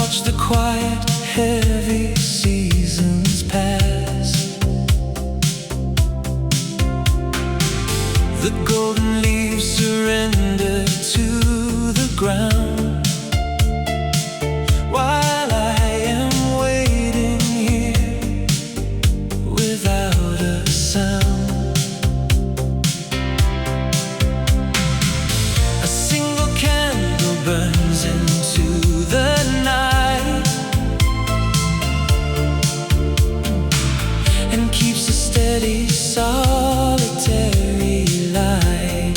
watch the quiet, heavy seasons pass. The golden leaves surrender to the ground, while I am waiting here without a sound. A single candle burns into the night and keeps a steady, solitary light.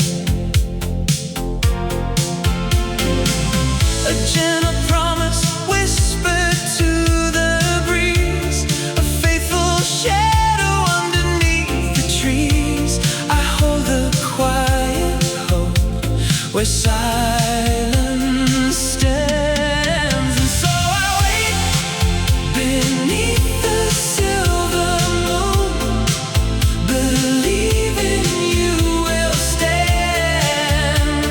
A gentle promise whispered to the breeze, a faithful shadow underneath the trees. I hold the quiet hope where silence stands. And so I wait beneath the silver moon, believing you will stand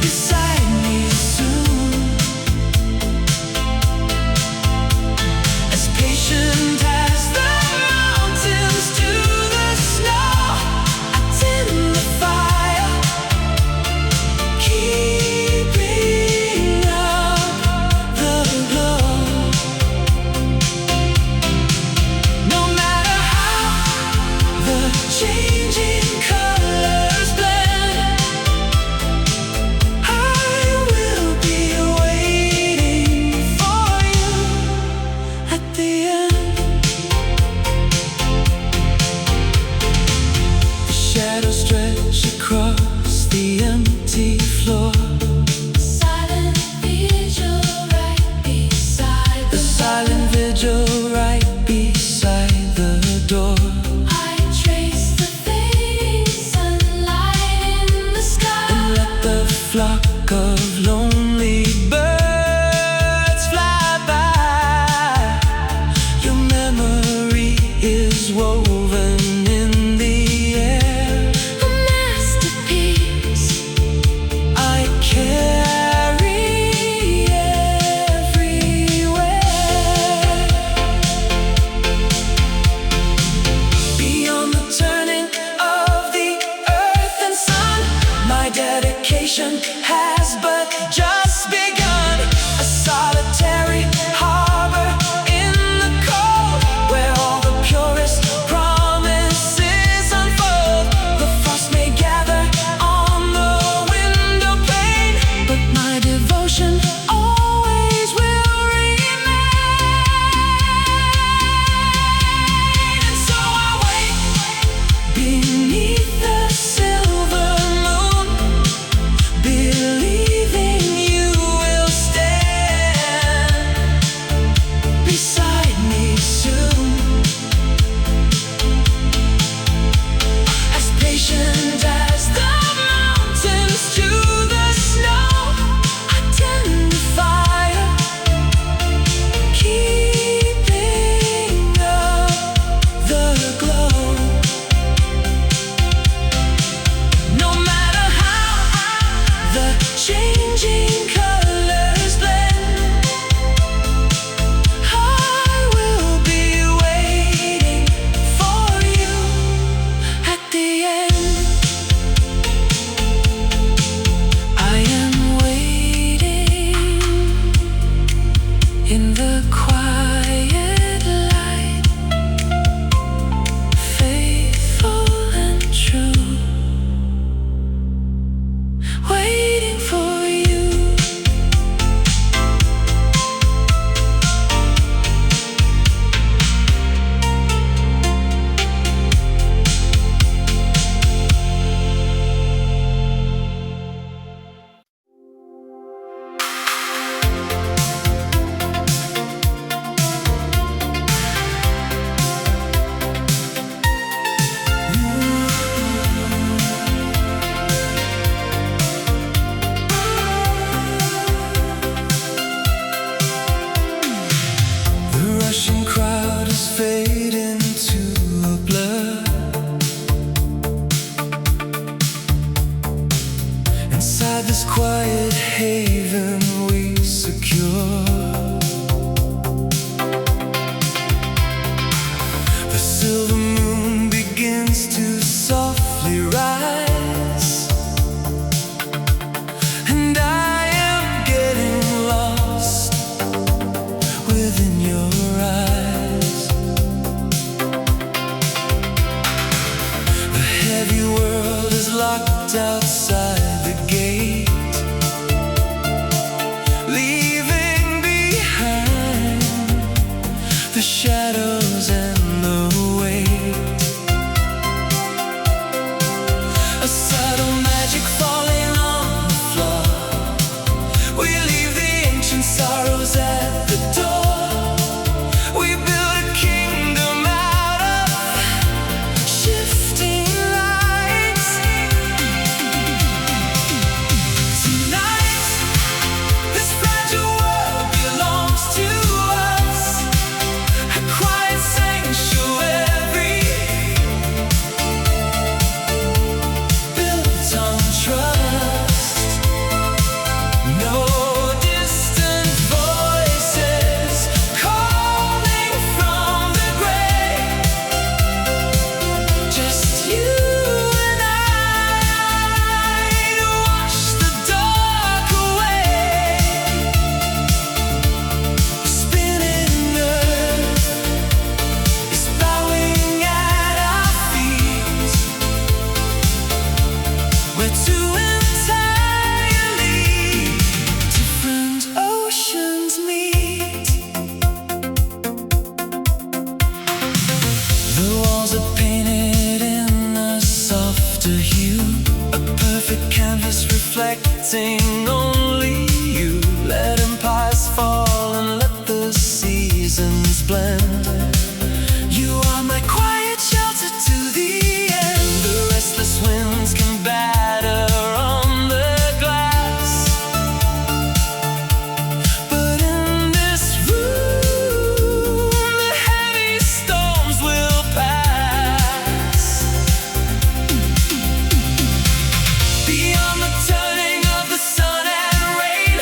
beside me soon. As patient as the mountains to the snow, I tend the fire, keeping up the glow. No matter how the changing colors blend, I will be waiting for you at the end. The shadows stretch across the empty floor. Silent vigil right beside the silent vigil right beside the door. I trace the fading sunlight in the sky and let the flock of lonely birds fly by. Your memory is woven in the air, a masterpiece I carry everywhere. Beyond the turning of the earth and sun, my dedication has but just begun. A solitary harbor in the cold, where all the purest promises unfold. The frost may gather on the window pane, but my devotion always will remain. And so I wait beneath the silver moon, believing you will stand beside me soon. As patient as the mountains to the snow, I tend the fire, keeping up the glow. No matter how the changing colors blend, I will be waiting for you at the end. I am waiting in the quiet light, faithful and true, waiting for you. The rushing crowd is fading to a blur. Inside this quiet haven we secure. We leave the ancient sorrows at the door. We build a kingdom out of shifting lights. Tonight, this fragile world belongs to us, a quiet sanctuary built on trust. No distant voices calling from the grave, just you and I to wash the dark away. The spinning earth is bowing at our feet. We're two entirely different oceans meet. The walls are painted in a softer hue, a perfect canvas reflecting only you. Let empires fall and let the seasons blend. You are my quiet shelter to the end. The restless winds can batter on the glass, but in this room the heavy storms will pass. Beyond the turning of the sun and rain,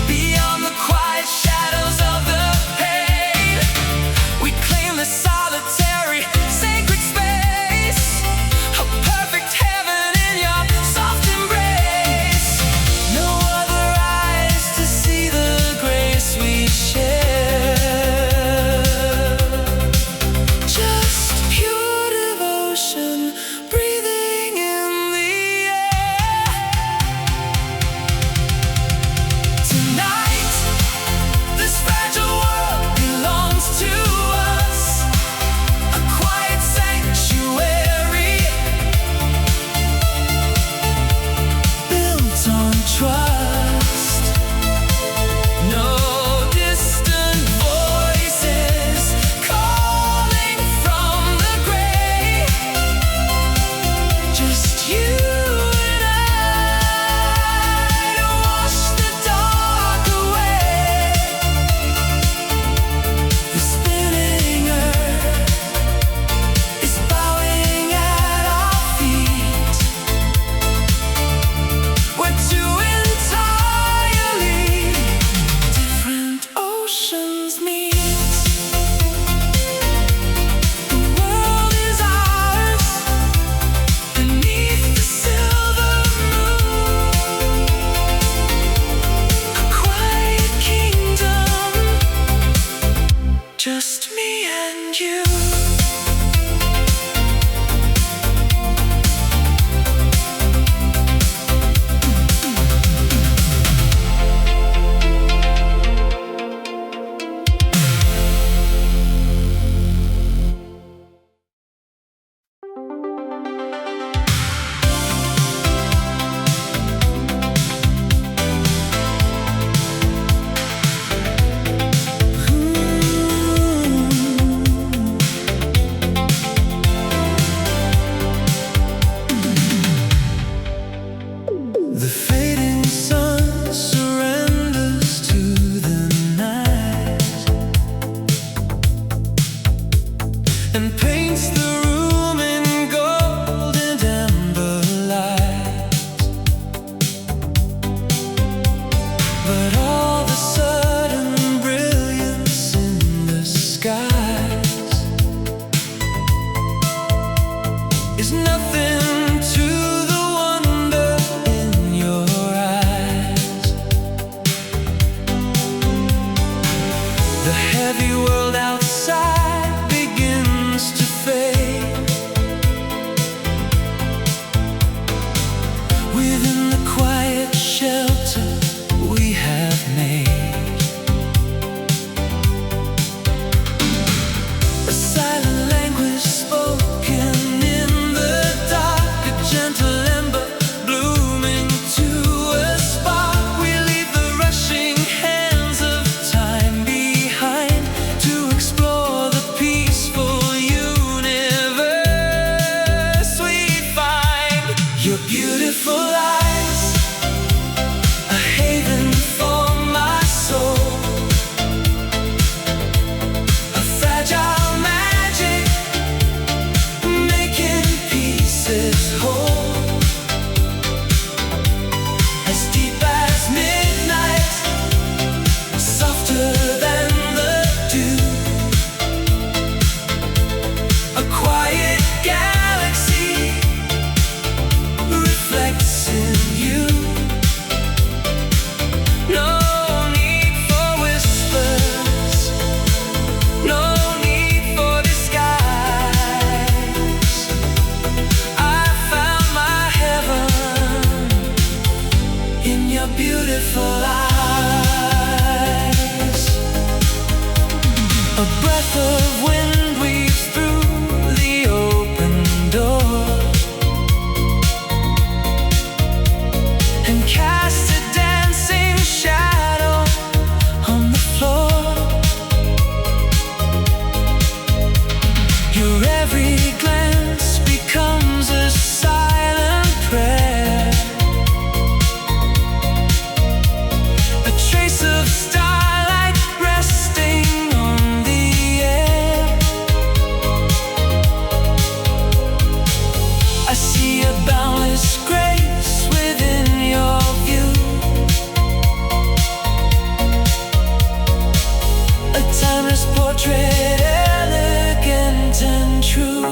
beyond the quiet shadows of the pain, we claim this solitary, sacred space, a perfect heaven in your soft embrace. No other eyes to see the grace we share, just pure devotion breathing in the air. Tonight, this fragile world belongs to us, a quiet sanctuary built on trust. No distant voices calling from the grave, just you and I to wash the dark away. The spinning earth is bowing at our feet. We're two entirely different oceans meet. The world is ours beneath the silver moon, a quiet kingdom, just me and you. The fading sun surrenders to the night and paints the room in gold and amber light. But all the sudden brilliance in the skies is nothing to the wonder in your eyes. The heavy world outside begins to fade. Within the quiet shelter we have made, a silent language spoken in the dark, a gentle ember blooming to a spark. We leave trace of starlight resting on the air. I see a boundless grace within your view, a timeless portrait, elegant and true.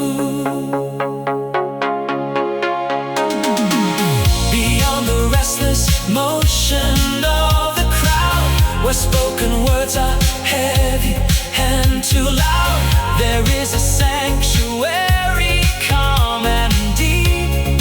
Beyond the restless motion of the crowd, where spoken words are heavy and too loud, there is a sanctuary, calm and deep,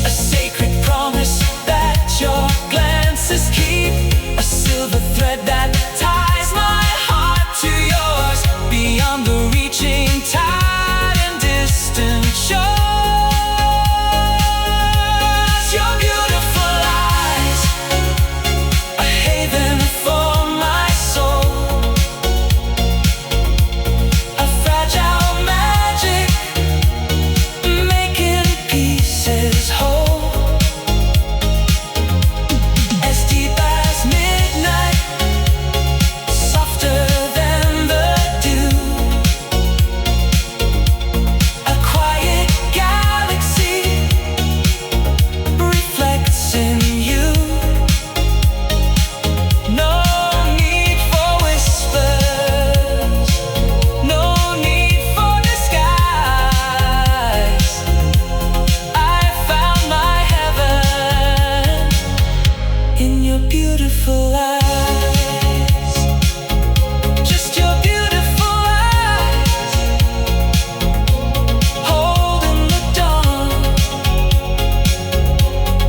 a sacred promise that your glances keep, a silver thread that ties my heart to yours, beyond the reaching tide and distant shores. Your beautiful eyes, a haven for my soul, a fragile magic, making pieces whole, as deep as midnight, softer than the dew, a quiet galaxy reflects in you. No need for whispers, no need for disguise. I found my heaven in your beautiful eyes. Just your beautiful eyes, holding the dawn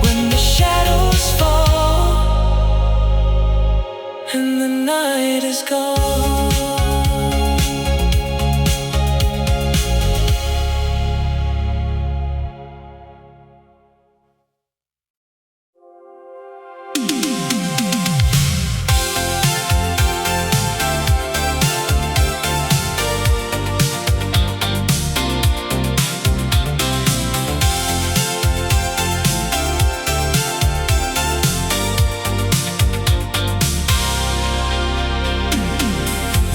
when the shadows fall and the night is gone.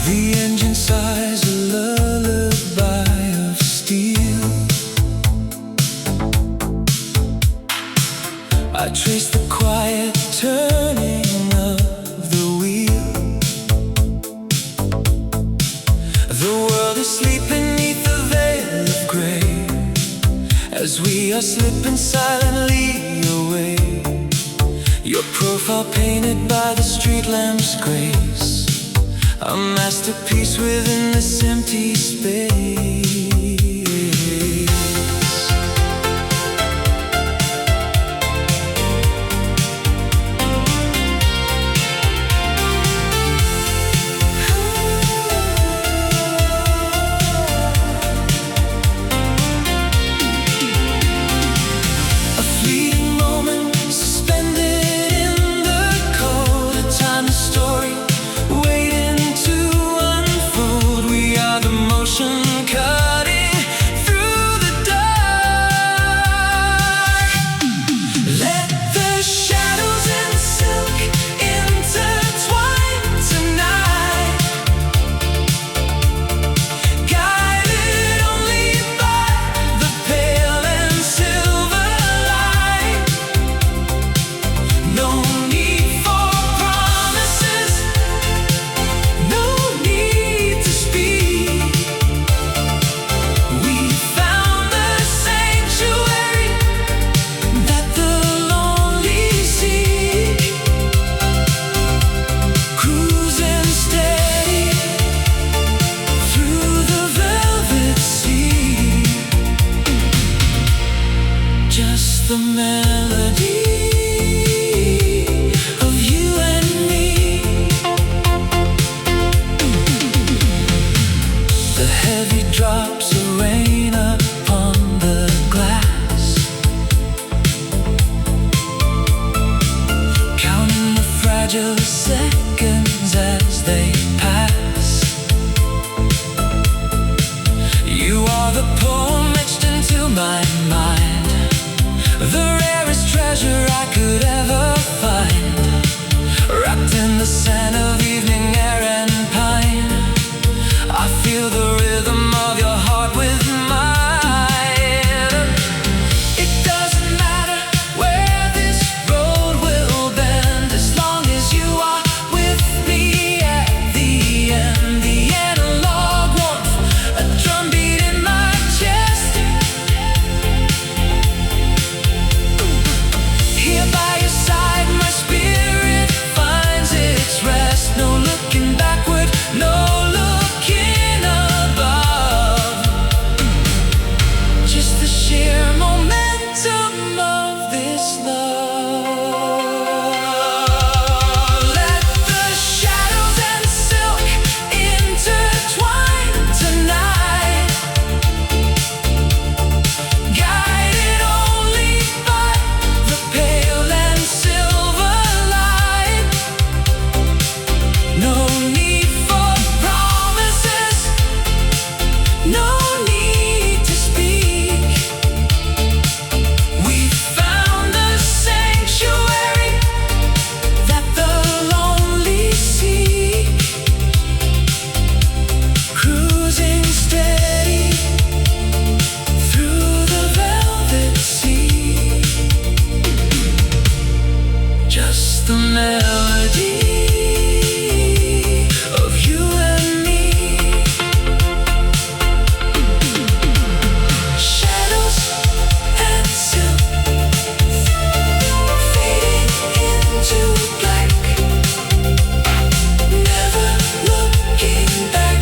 The engine sighs a lullaby of steel. I trace the quiet turning of the wheel. The world is asleep beneath the veil of gray, as we are slipping silently away. Your profile painted by the street lamp's grace, a masterpiece within this empty space. A fleeting moment suspended in the cold, a timeless story waiting to unfold. We are the motion cutting through the dark. Let the shadows and silk intertwine tonight, guided only by the pale and silver light. No need for promises, no need to speak. We found the sanctuary that the lonely seek, cruising steady through the velvet sea. Just the melody of you and me. The heavy drops of rain upon the glass, counting the fragile seconds as they pass. You are the poem etched into my mind, the rarest treasure I melody of you and me. Shadows and silk fading into black, never looking back,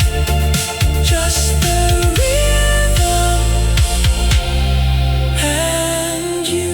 just the rhythm and you.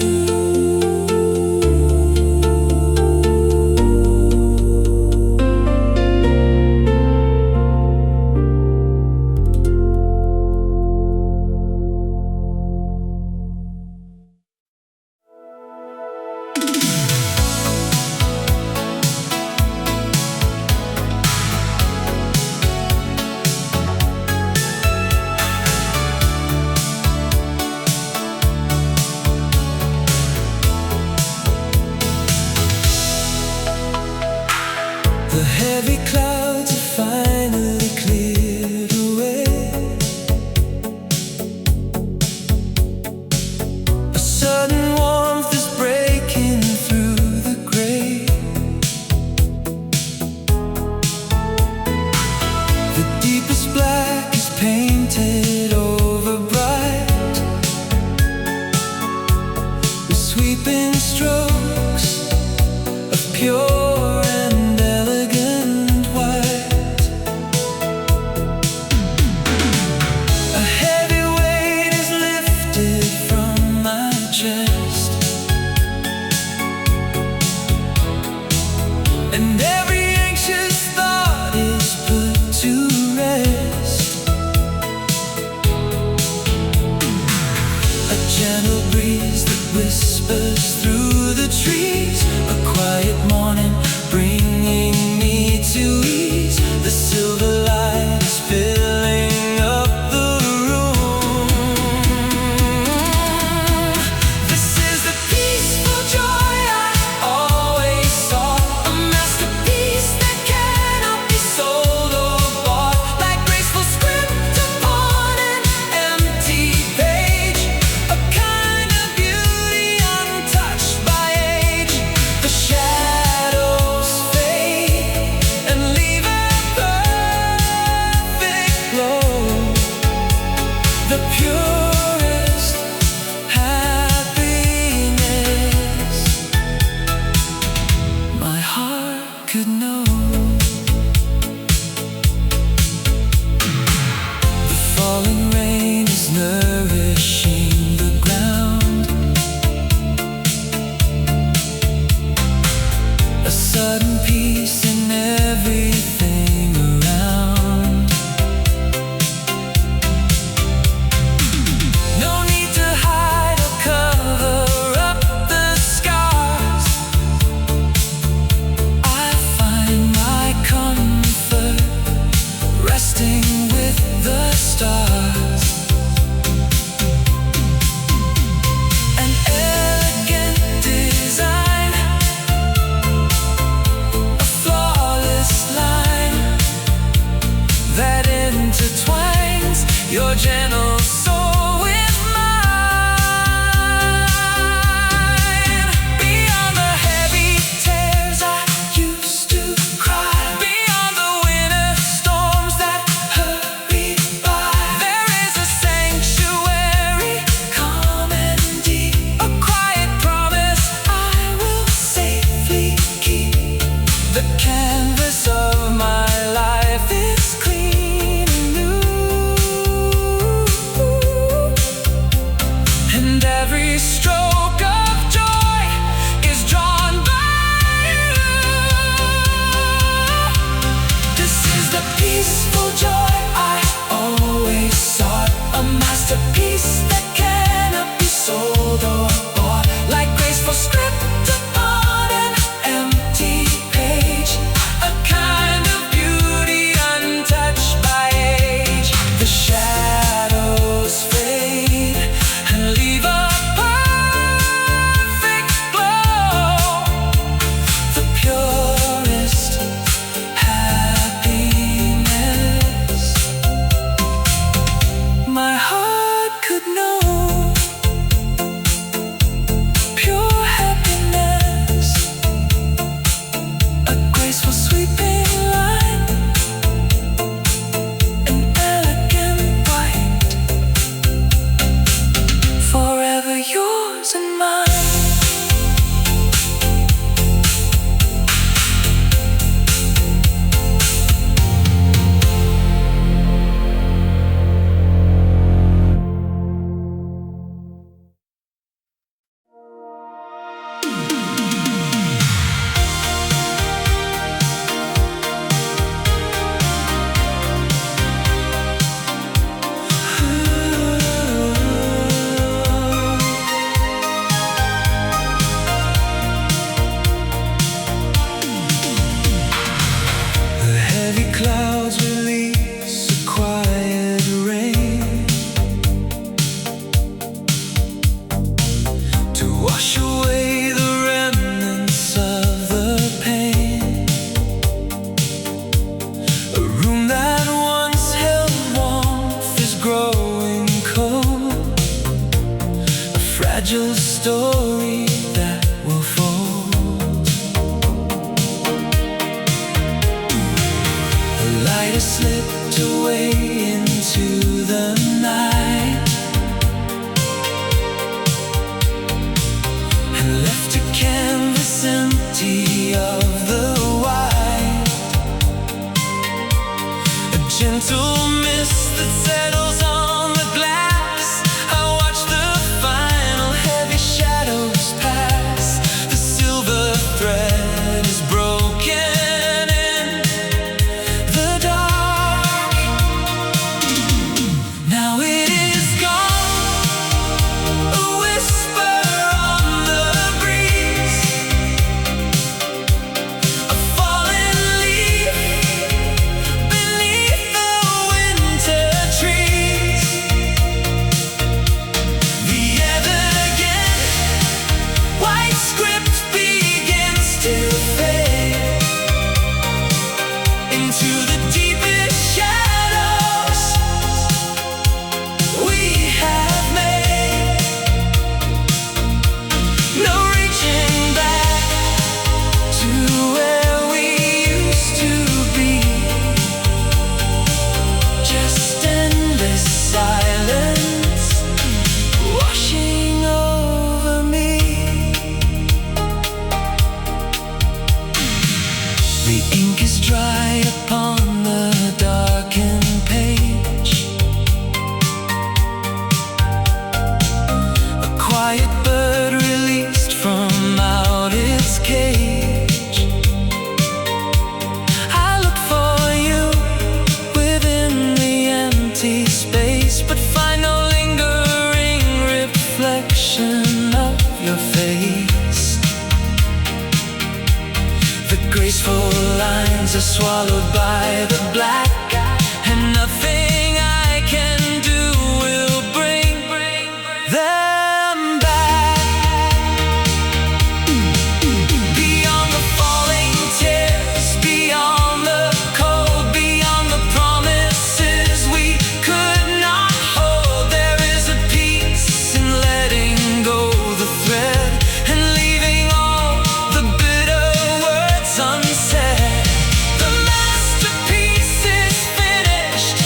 The heavy clouds have finally cleared away. A sudden warmth is breaking through the gray. The deepest black is painted over bright, with sweeping strokes of pure and elegant white. A heavy weight is lifted from my chest, and every anxious thought is put to rest. A gentle breeze that whispers through the trees, a quiet morning bringing me to ease. The silver light is filling up the room. This is the peaceful joy I always sought, a masterpiece that cannot be sold or bought, like graceful script upon an empty page, a kind of beauty untouched by age. The shadows fade and leave a perfect glow, the purest happiness my heart could know. The falling rain is nourishing the ground. A sudden peace in everything around. No need to hide or cover up the scars. I find my comfort resting with the stars. An elegant design, a The ink is dry upon the darkened page. A quiet bird released from out its cage. I look for you within the empty space, but find no lingering reflection of your face. The graceful lines are swallowed by the black, and nothing I can do will bring them back. Beyond the falling tears, beyond the cold, beyond the promises we could not hold, there is a peace in letting go the thread and leaving all the bitter words unsaid. The masterpiece is finished,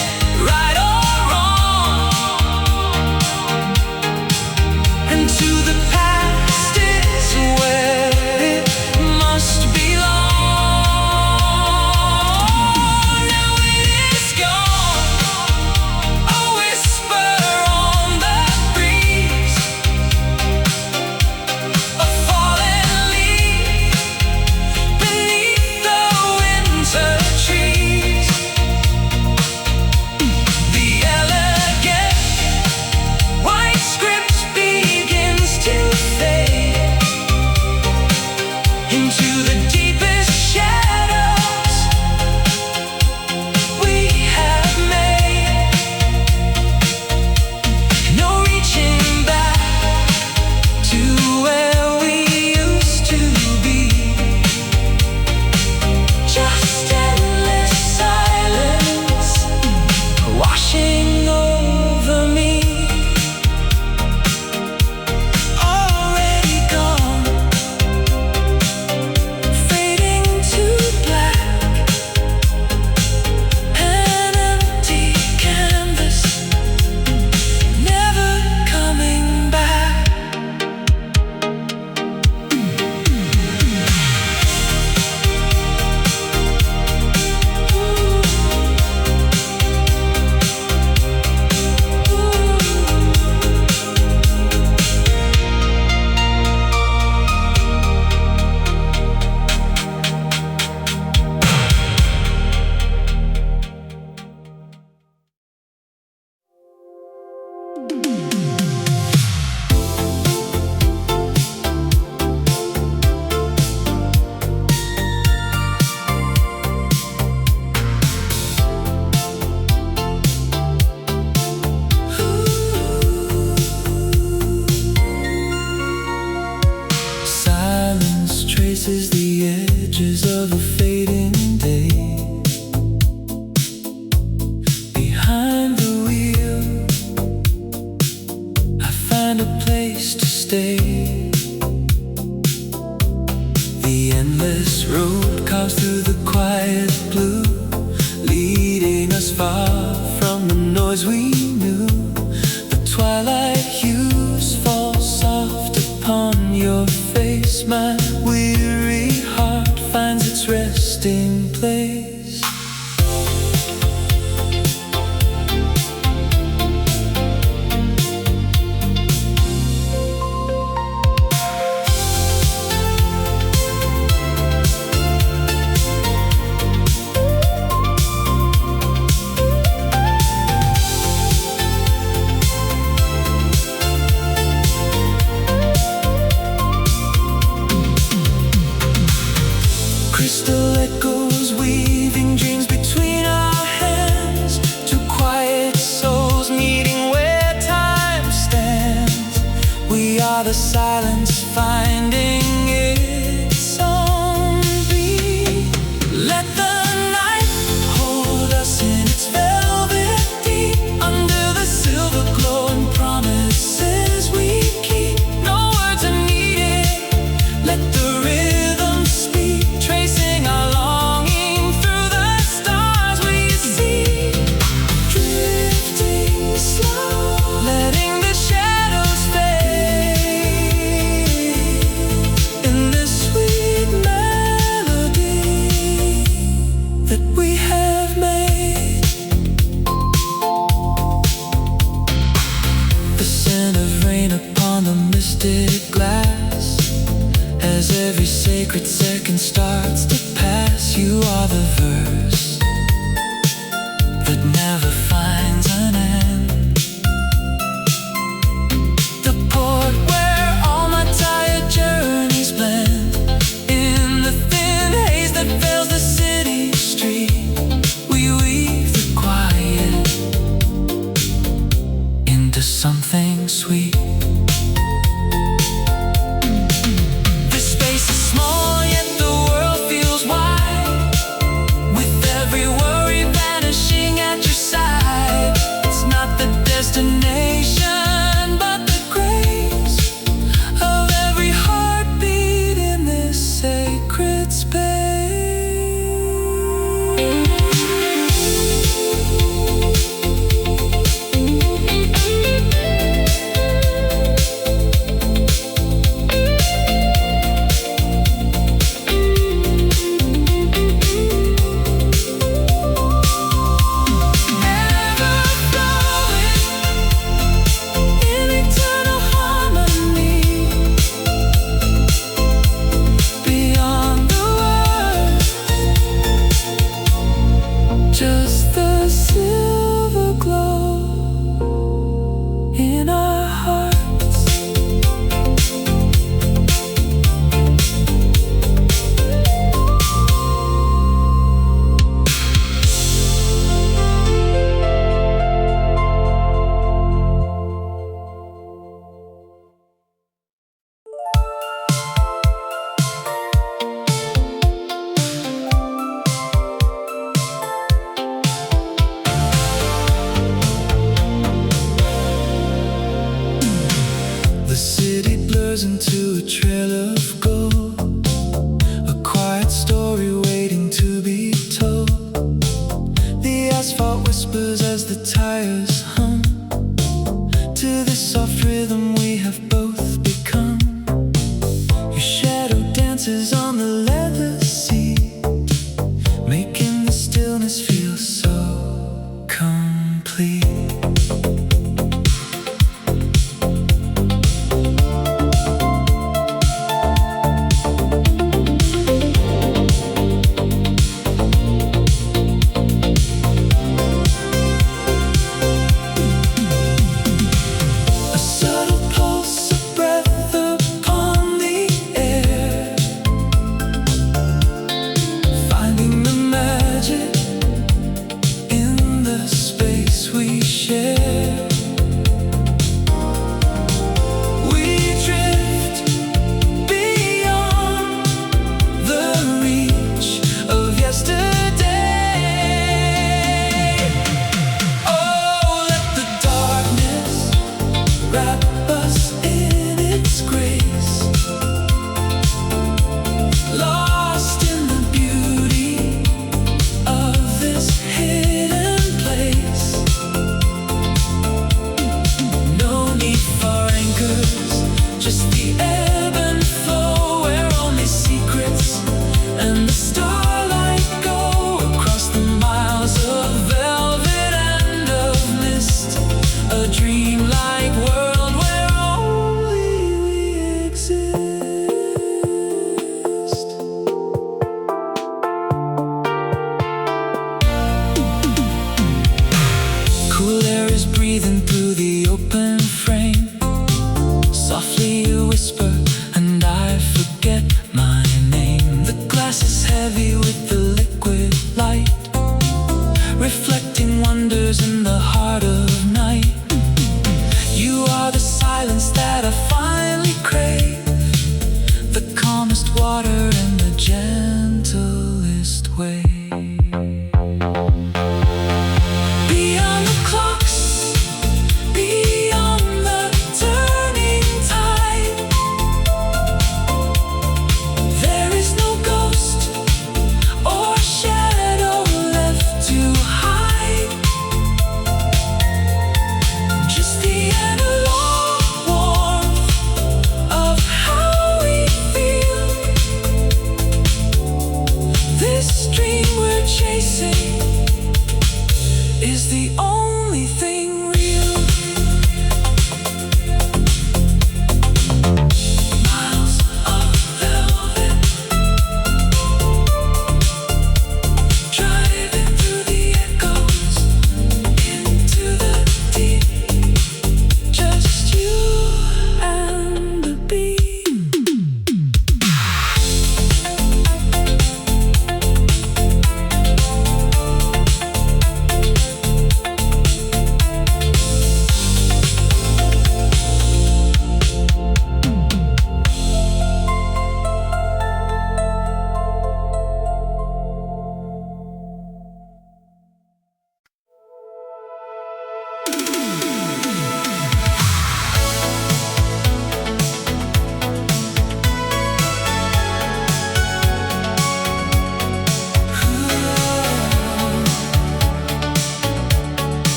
right or wrong, and to the past is where it must belong. Now it is gone, a whisper on the breeze, a fallen leaf beneath the winter trees. The elegant white script begins to fade into the deepest shadows we have made. No reaching back to where we used to be. Just endless silence washing over me. Already gone, fading to black, an empty canvas, never coming back. Silence traces the edges of a fading day. Behind the wheel, I find a place to stay. The endless road carves through the quiet blue, leading us far from the noise we knew. The twilight hues fall soft upon your face. My weary heart finds its resting place. Crystal echoes we As every sacred second starts to pass, you are the verse that never finds an end. The port where all my tired journeys blend. In the thin haze that fills the city street, we weave the quiet into something sweet. Destination, but the grace of every heartbeat in this sacred space. Just the silver glow in our hearts. The city blurs into a trail of gold, a quiet story waiting to be told. The asphalt whispers as the tires hum to the soft rhythm we have both become. Your shadow dances on the leather seat, making the stillness feel so complete.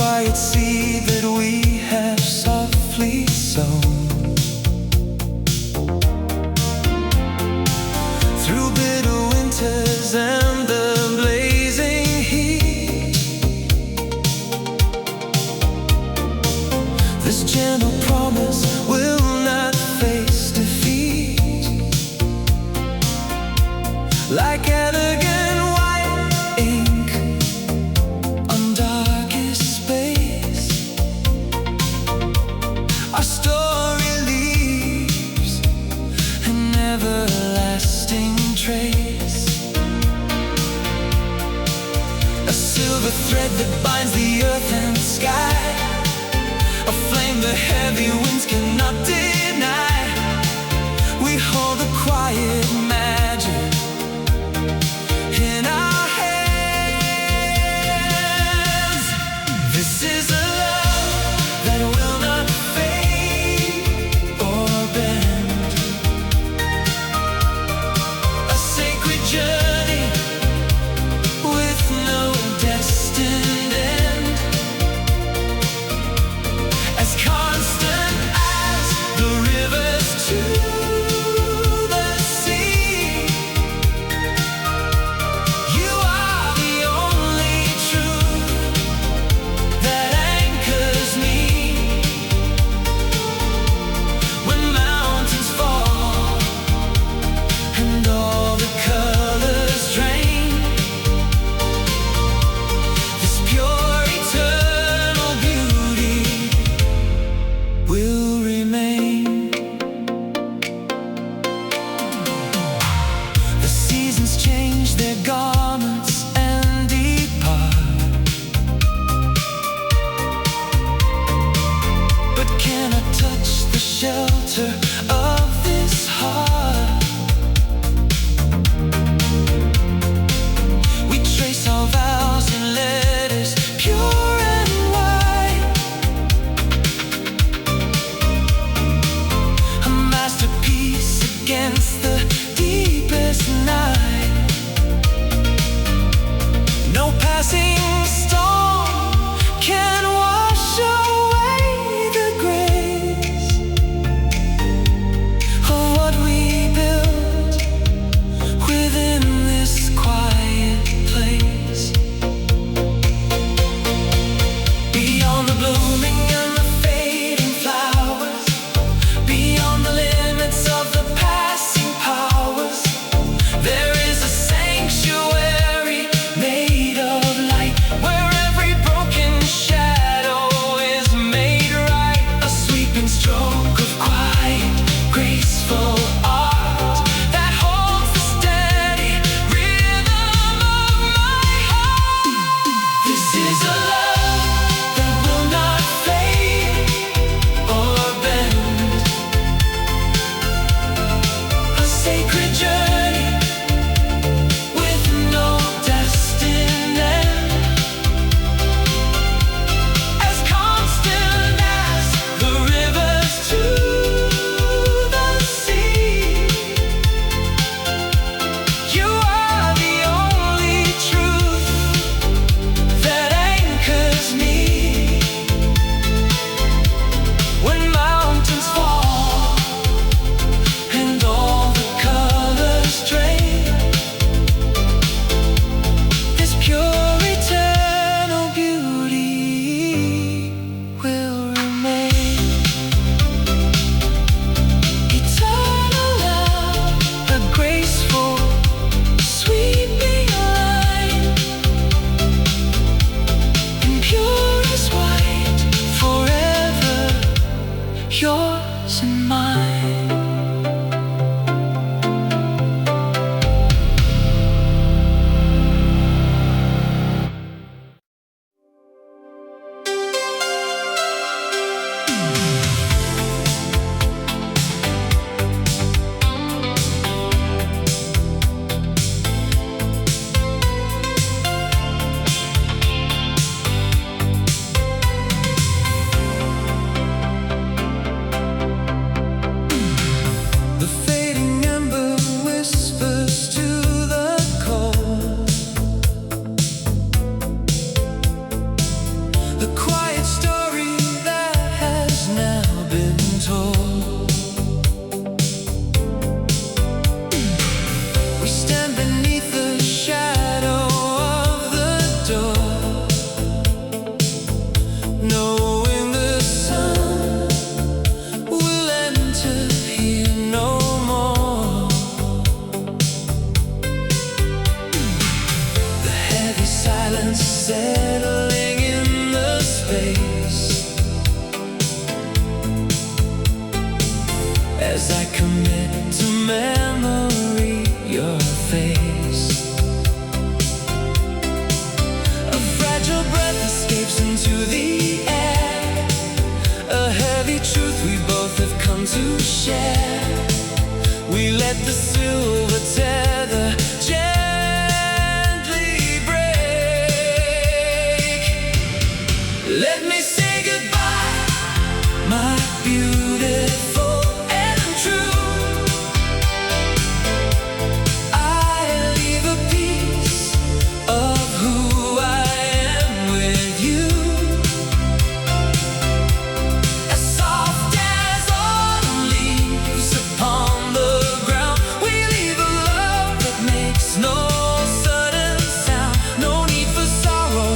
quiet seed that we have softly sown. Through bitter winters and the blazing heat, this gentle promise will not face defeat. Like elegant white ink on darkest space, our story leaves an everlasting trace. A silver thread that binds the earth and sky, a flame the heavy winds cannot deny. We hold the quiet magic in our hands. This is a love that will not fade or bend, a sacred journey with no destined end. Let me say goodbye, my beautiful and true. I leave a piece of who I am with you, as soft as autumn leaves upon the ground. We leave a love that makes no sudden sound. No need for sorrow,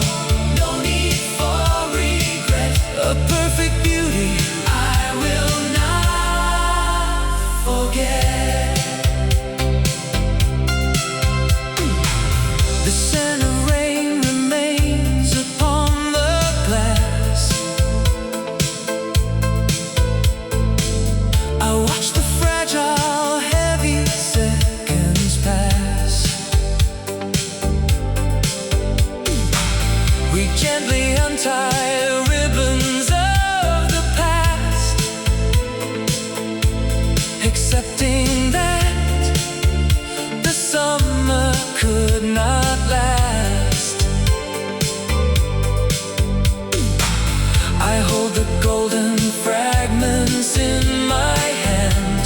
no need for regret. A perfect beauty I will not forget. The scent of rain remains upon the glass. I watch the fragile, heavy seconds pass. We gently untie ribbons of the past, accepting that the summer could not last. I hold the golden fragments in my hand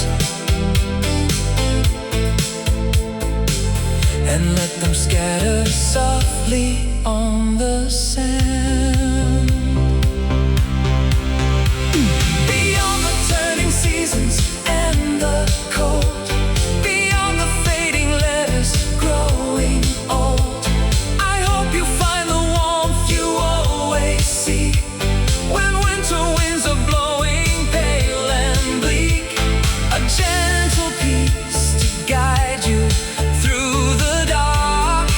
and let them scatter softly on the sand. Beyond the turning seasons and the cold, beyond the fading letters growing old, I hope you find the warmth you always seek when winter winds are blowing pale and bleak. A gentle peace to guide you through the dark.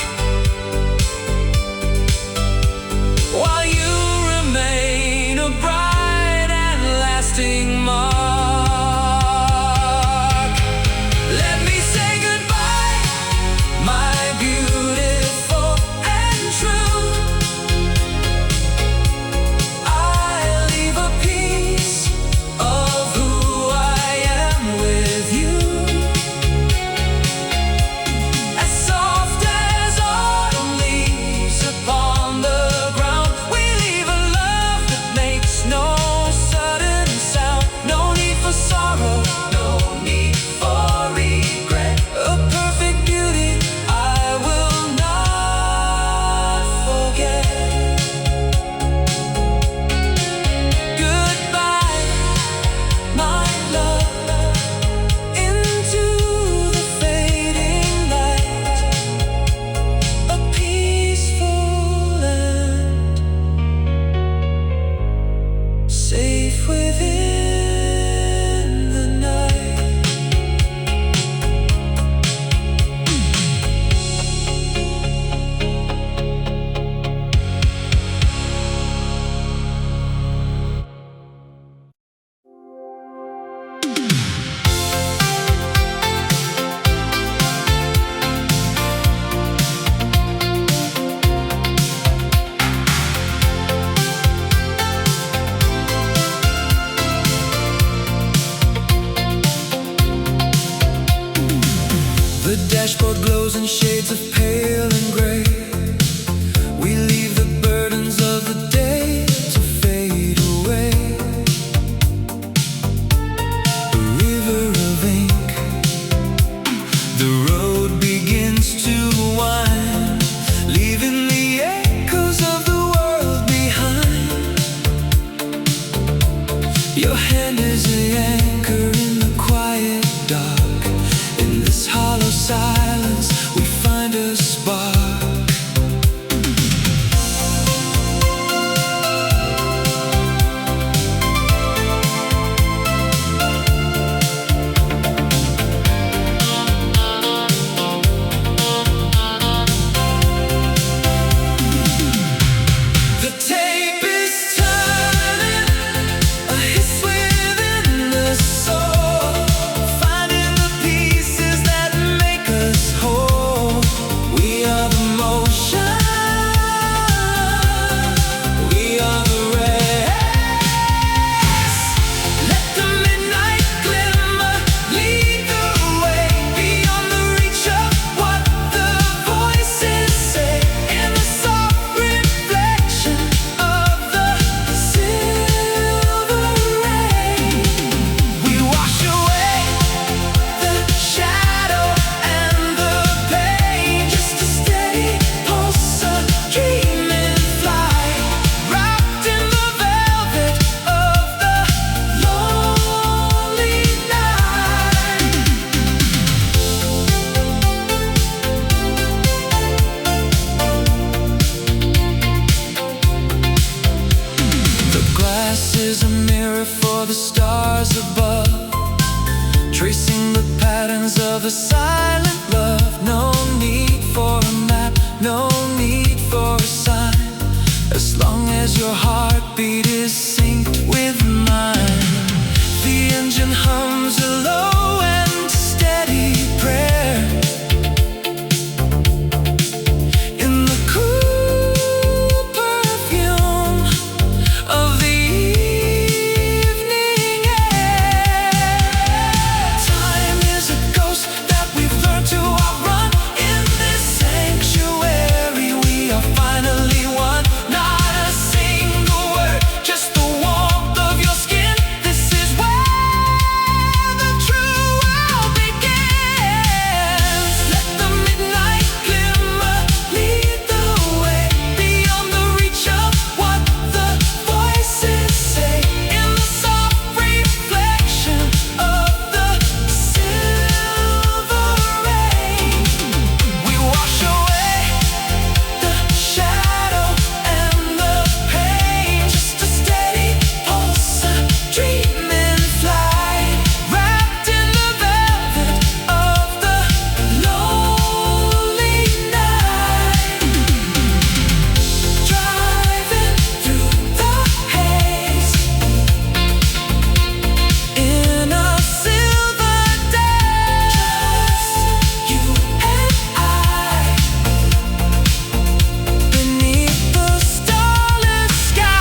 glass is a mirror for the stars above, tracing the patterns of a silent love. No need for a map, no need for a sign, as long as your heartbeat is synced with mine. The engine hums a low and steady prayer in the cool perfume of the evening air. Time is a ghost that we've learned to outrun. In this sanctuary we are finally one. Not a single word, just the warmth of your skin. This is where the true world begins. Let the midnight glimmer lead the way, beyond the reach of what the voices say. In the soft reflection of the silver rain, we wash away the shadow and the pain. Just a steady pulse, a dream in flight, wrapped in the velvet of the lonely night. Driving through the haze in a silver day, just you and I, beneath the starless sky.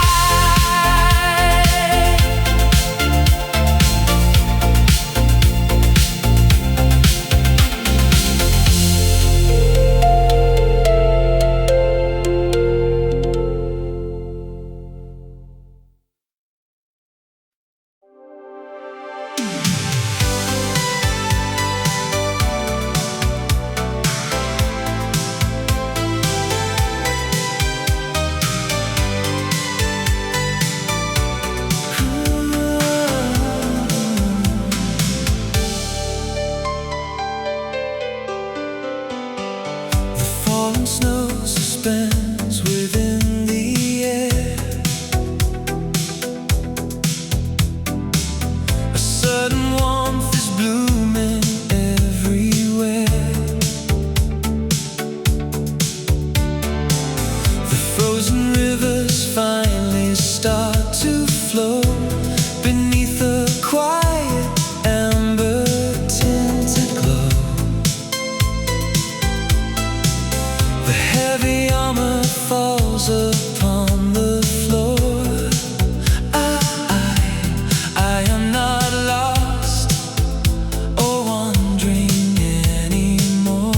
The falling snow suspends within the air. A sudden warmth is blooming everywhere. The frozen rivers finally start to flow beneath a quiet amber tinted glow. The heavy armor falls upon the floor. I am not lost or wandering anymore.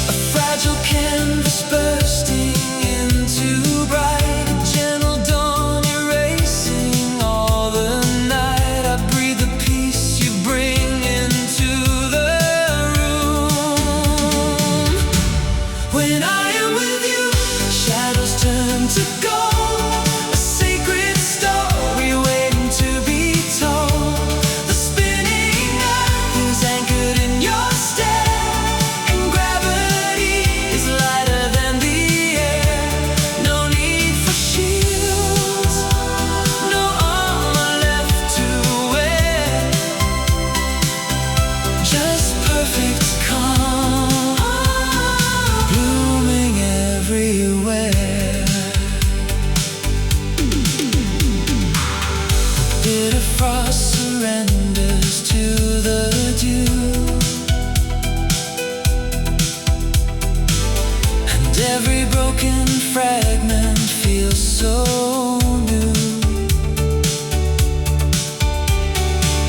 A fragile canvas bursting into bright, a gentle dawn erasing all the night. I breathe the peace you bring into the room. When I am with you, shadows turn to gold, a sacred story waiting to be told. The spinning earth is anchored in your stare, and gravity is lighter than the air. No need for shields, no armor left to wear, just perfect calm, blooming everywhere. The bitter frost surrenders to the dew, and every broken fragment feels so new.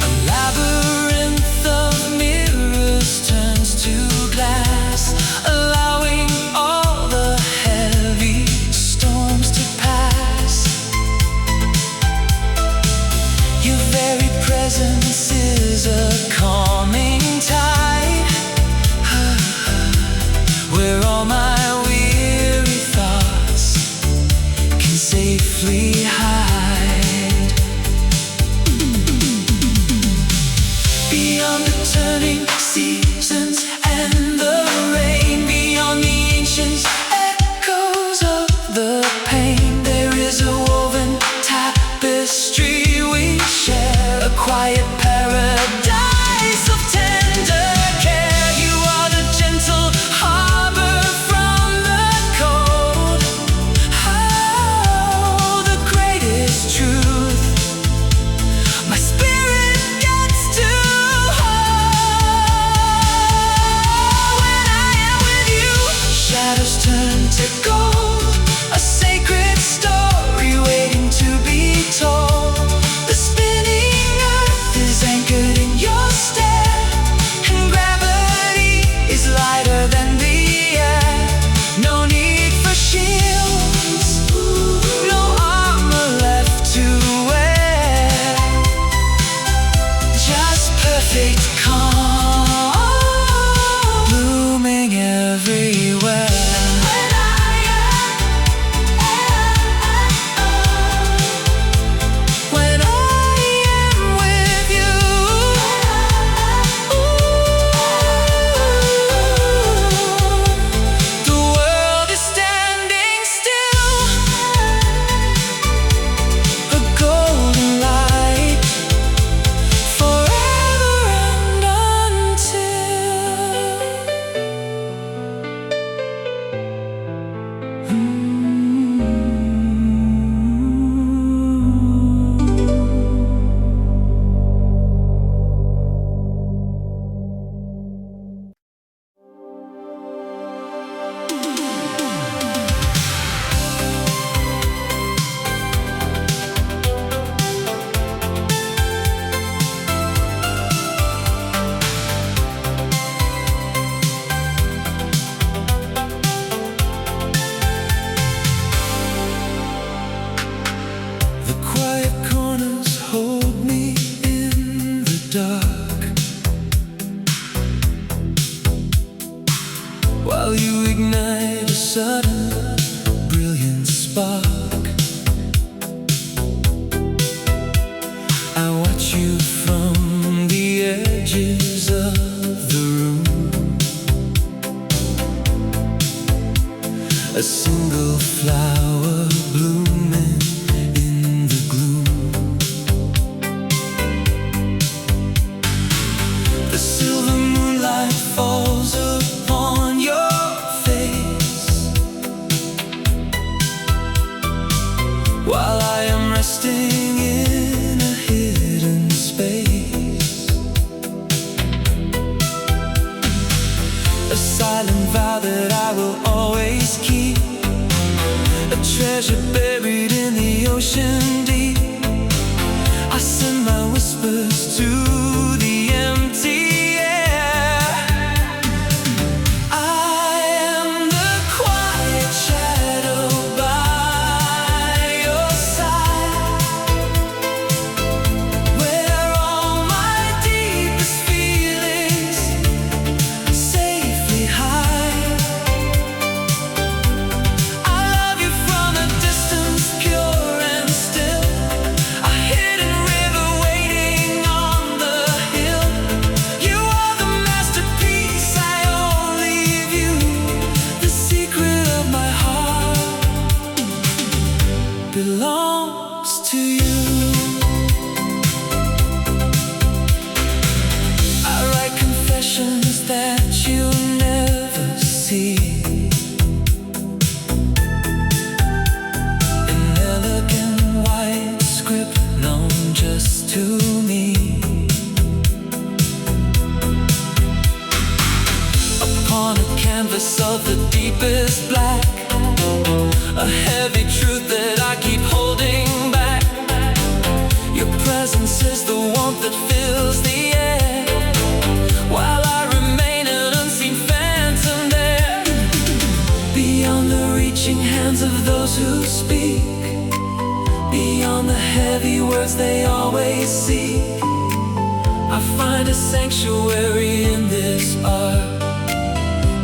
A labyrinth of mirrors turns to glass, allowing all the heavy storms to pass. Your very presence is a calming tide, where all my weary thoughts can safely to gold, a sacred story waiting to be told. The spinning earth is anchored in your stare, and gravity is lighter than the air. No need for shields, no armor left to wear, just perfect calm, blooming everywhere. While you ignite a sudden brilliant spark, I watch you from the edges of the room. A single flower blooming in the gloom. The silver moonlight falls upon your while I am resting in a hidden space. A silent vow that I will always keep, a treasure buried in the ocean deep. I send my whispers to the empty air. I am the quiet shadow by your side, where all my deepest feelings safely hide. I love you from a distance, pure and still, a hidden river waiting on the hill. You are the masterpiece, I only view, the secret of my heart belongs to you. I write confessions that you never see, in elegant white script known just to me. Upon a canvas of the deepest black, a heavy truth that I keep holding back. Your presence is the warmth that fills the air, while I remain an unseen phantom there, beyond the reaching hands of those who speak, beyond the heavy words they always seek. I find a sanctuary in this art,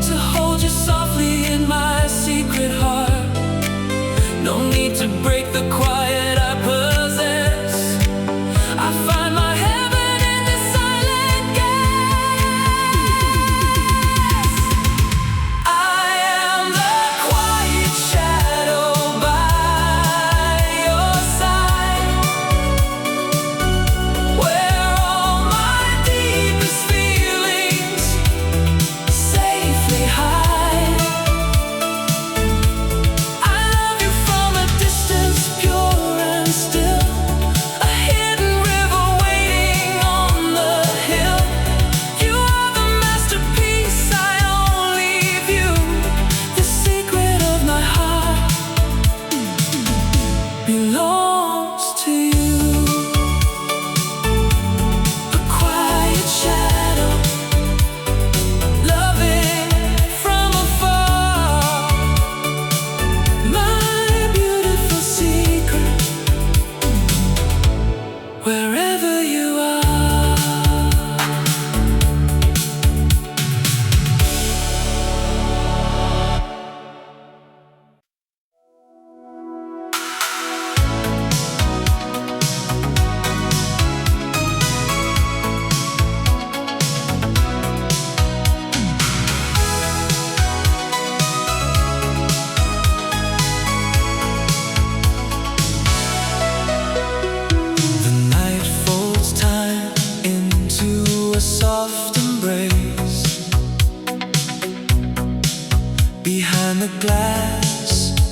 to hold you softly in my secret heart. No need to break the quiet I possess. I find my heaven in this silent guess. I am the quiet shadow by your side, where all my deepest feelings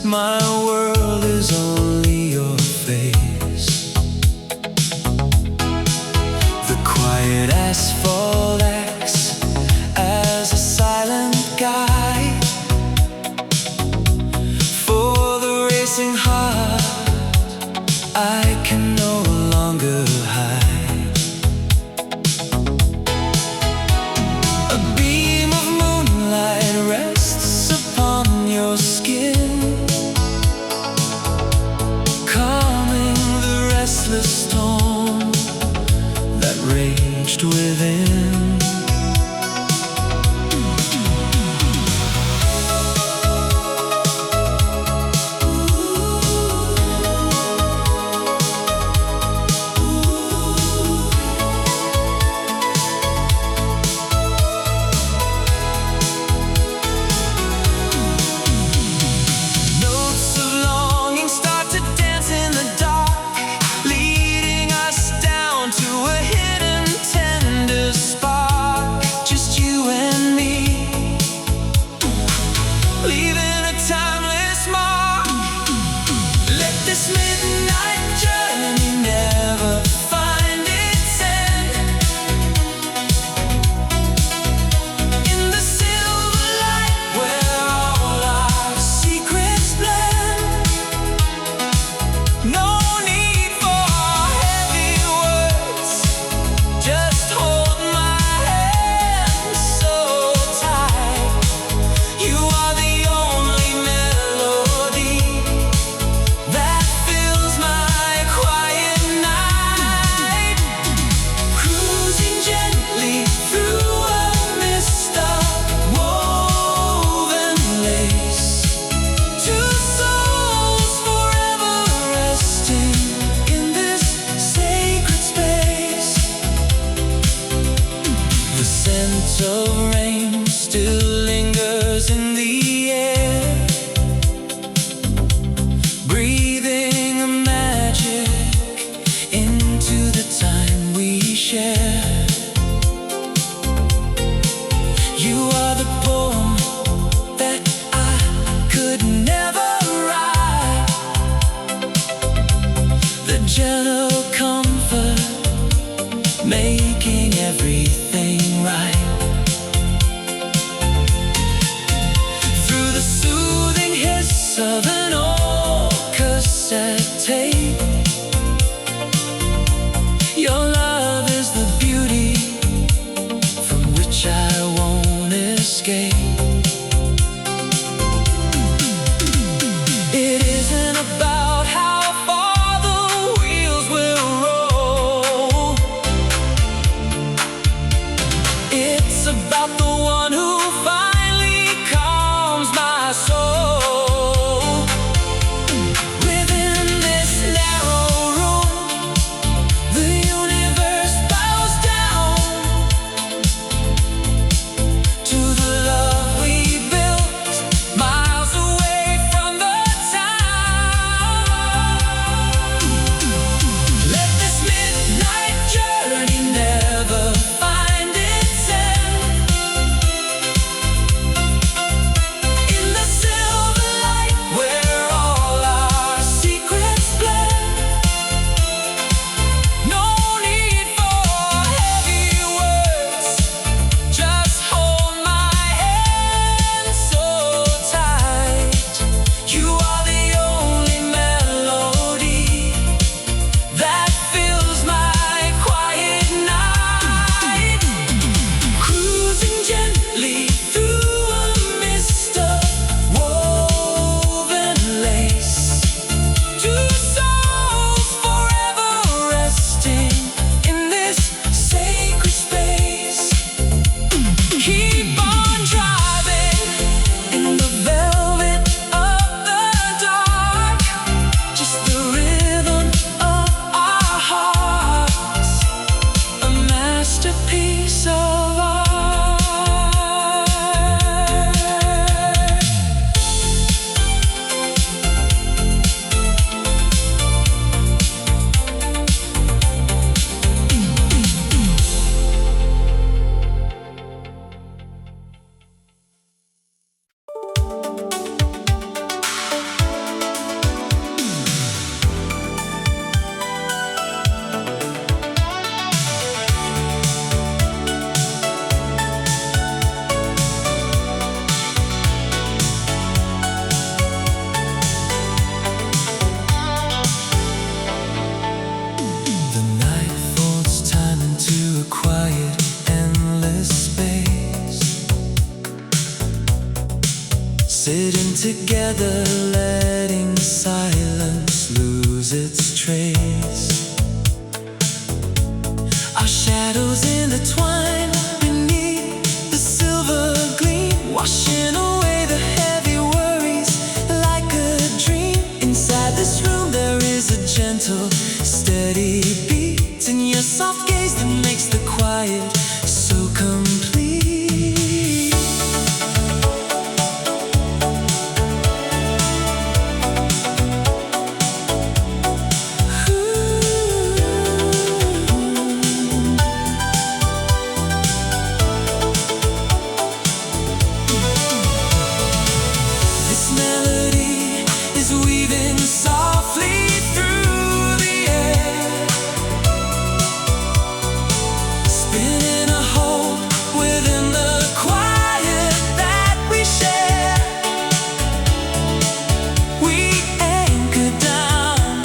My world is only your face. The quiet asphalt acts as a silent guide for the racing heart I can no longer hide. A beam of moonlight rests upon your skin. together, letting silence lose its trace. Our shadows intertwine beneath the silver gleam, washing away the heavy worries like a dream. Inside this room there is a gentle, steady beat, and your soft gaze that makes the quiet so complete. This melody is weaving softly through the air, spinning a hole within the quiet that we share. We anchor down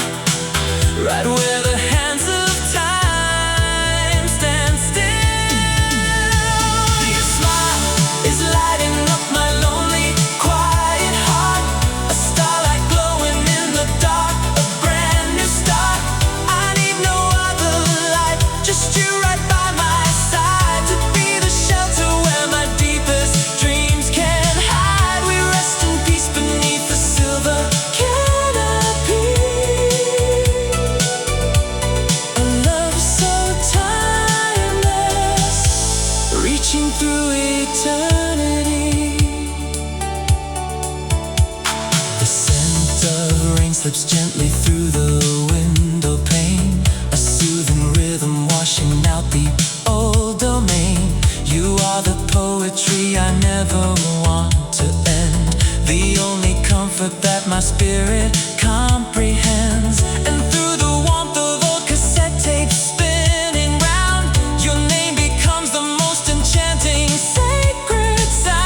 right where the hands of time stand still. Your smile is lighting up my lonely, quiet heart, a starlight glowing in the dark, a brand new start. I need no other light, just you right by my side, to be the shelter where my deepest dreams can hide. We rest in peace beneath the silver canopy, a love so timeless, reaching through eternity. The scent of rain slips gently through the window pane, a soothing rhythm washing out the old domain. You are the poetry I never want to end, the only comfort that my spirit comprehends. And through the warmth of old cassette tapes spinning round, your name becomes the most enchanting, sacred sound.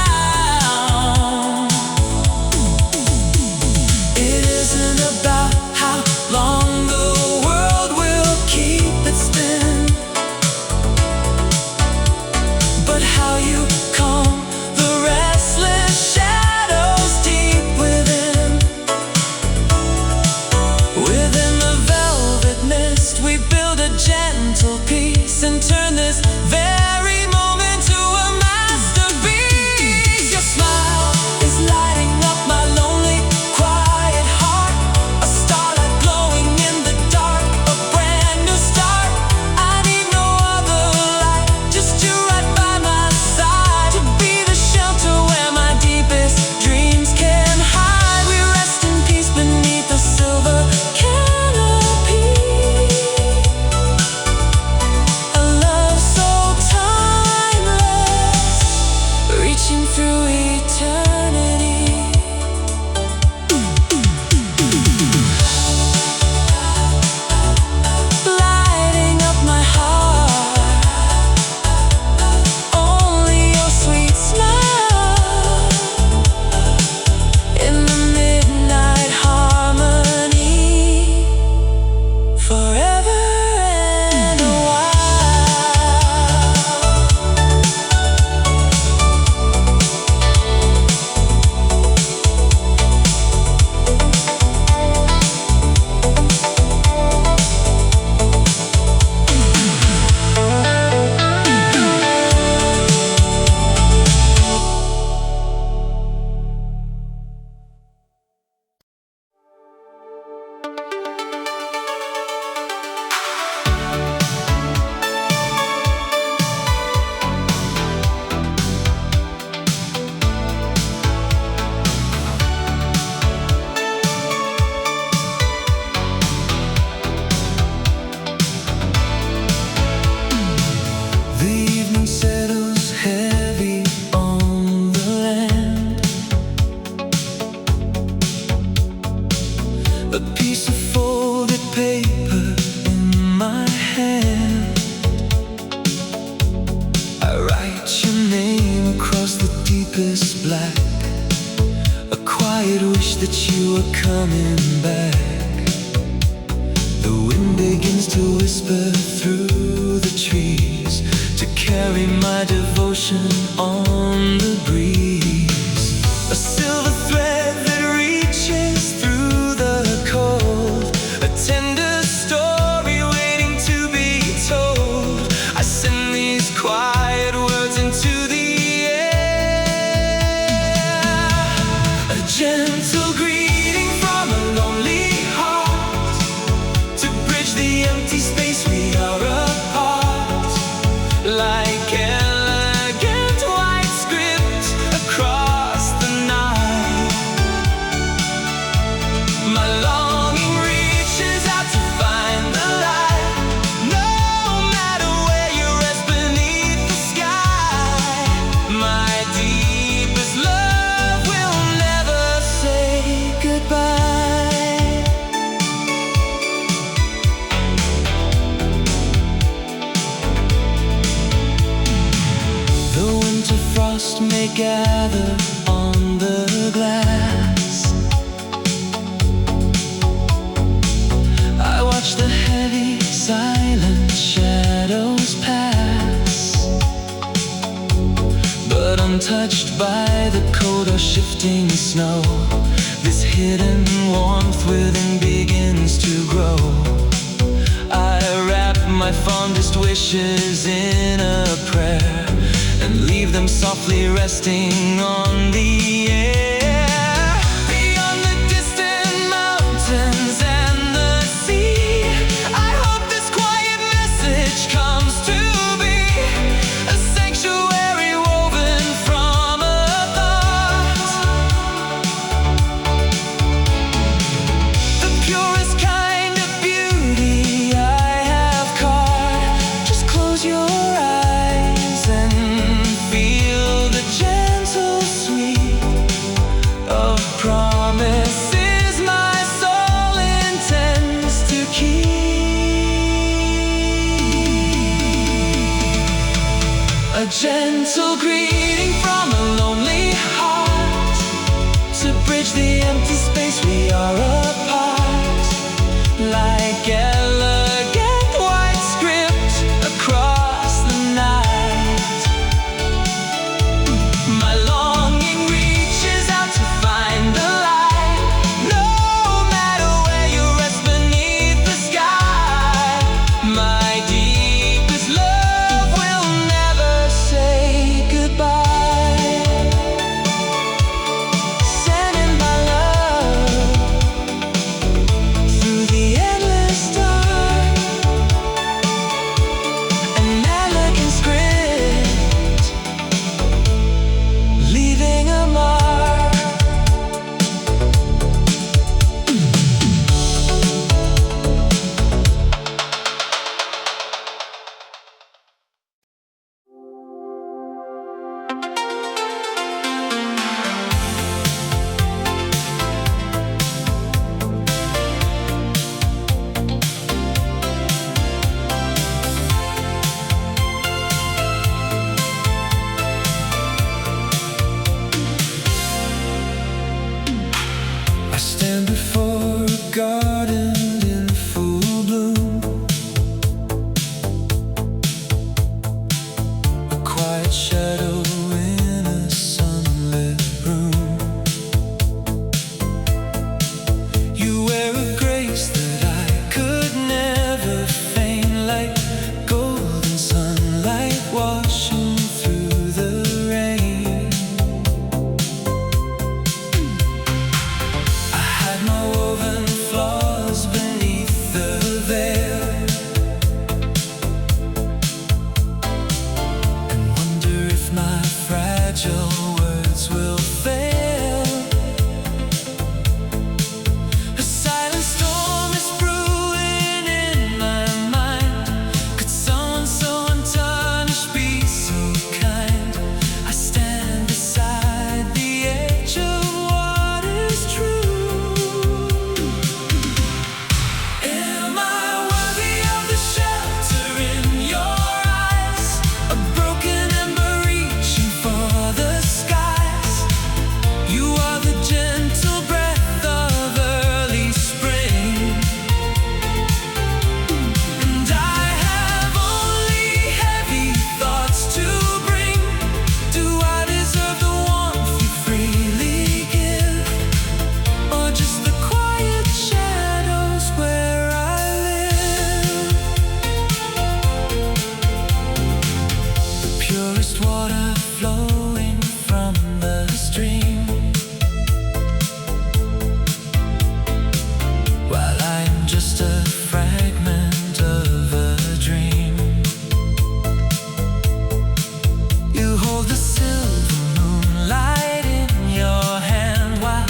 It isn't about how long the world will keep its spin, but how you calm the restless shadows deep within. Within the velvet mist we build a gentle peace, and turn this very moment to a masterpiece. Your smile is lighting up my lonely, quiet heart, a starlight glowing in the dark, a brand new start. I need no other light, just you right by my side, to be the shelter where my deepest dreams can hide. We rest in peace beneath the silver canopy, a love so timeless, reaching through eternity. Lighting up my heart, only your sweet smile in the midnight harmony, forever and a while. The evening settles heavy on the land, a piece of folded paper in my hand. I write your name across the deepest black, a quiet wish that you were coming back. The wind begins to whisper through the trees, to carry my devotion on the breeze. A silver thread they gather on the glass. I watch the heavy, silent shadows pass, but untouched by the cold or shifting snow. This hidden warmth within begins to grow. I wrap my fondest wishes in a prayer and leave them softly resting on the air. Beyond the distant mountains and the sea, I hope this quiet message comes to be a sanctuary woven from a thought. The purest kind of beauty I have caught. Just close your eyes and feel the gentle sweet of promises my soul intends to keep. A gentle greeting from a lonely heart to bridge the empty space we are apart. Like elegant white script across the night, my longing reaches out to find the light. No matter where you rest beneath the sky, my deepest love will never say goodbye. Sending my love through the endless dark, an elegant script, leaving a mark. I stand before a garden in full bloom, a quiet shadow in a sunlit room. You wear a grace that I could never feign, like golden sunlight washing through the rain. I hide my woven flaws beneath the veil and wonder if my fragile words will fail. A silent storm is brewing in my mind. Could someone so untarnished be so kind? I stand beside the edge of what is true. Am I worthy of the shelter in your eyes? A broken ember reaching for the skies. You are the gentle breath of early spring, and I have only heavy thoughts to bring. Do I deserve the warmth you freely give, or just the quiet shadows where I live? The purest water flowing from the stream, while I am just a fragment of a dream. You hold the silver moonlight in your hand while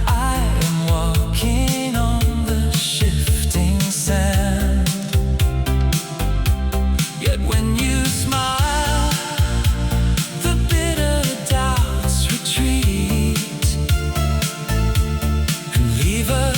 I am walking on the shifting sand. Yet when you smile, the bitter doubts retreat and leave a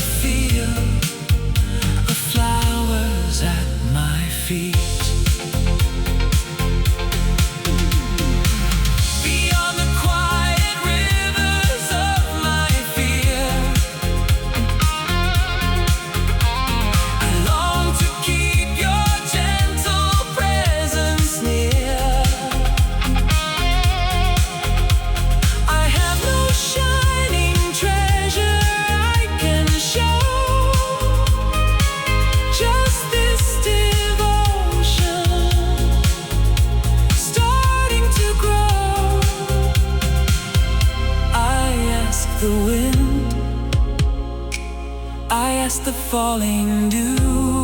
I ask the falling dew.